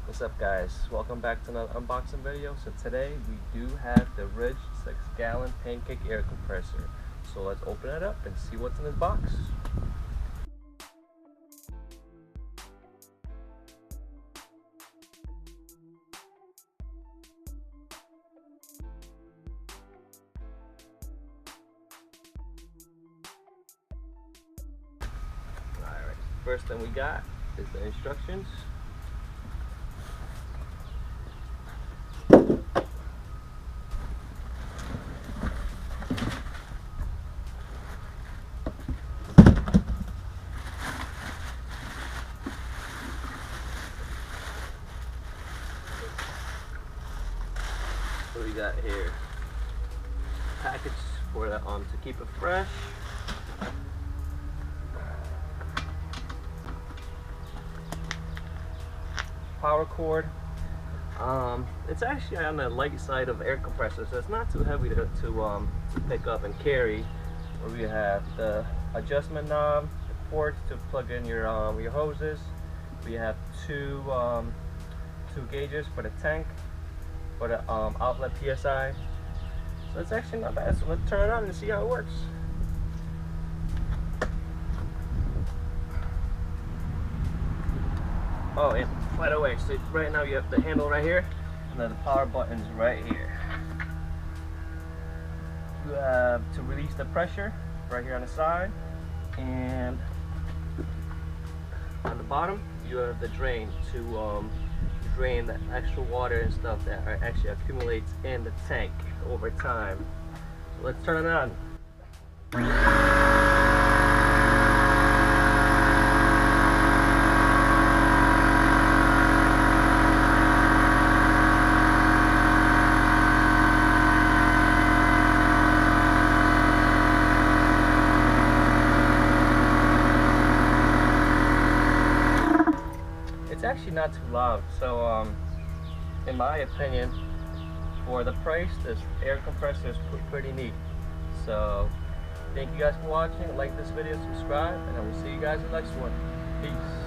What's up, guys? Welcome back to another unboxing video. So today we do have the Ridgid 6-gallon pancake air compressor. So let's open it up and see what's in this box. Alright, first thing we got is the instructions. What we got here? Package for the to keep it fresh. Power cord. It's actually on the light side of air compressor, so it's not too heavy to pick up and carry. Where we have the adjustment knob, the ports to plug in your hoses. We have two gauges for the tank, for the outlet PSI. So it's actually not bad. So let's turn it on and see how it works. Oh, and by the way, so right now you have the handle right here, and then the power button's right here. You have to release the pressure right here on the side, and on the bottom you have the drain to drain the extra water and stuff that actually accumulates in the tank over time. So let's turn it on. It's actually not too loud, so in my opinion, for the price, this air compressor is pretty neat. So thank you guys for watching. Like this video, subscribe, and I will see you guys in the next one. Peace.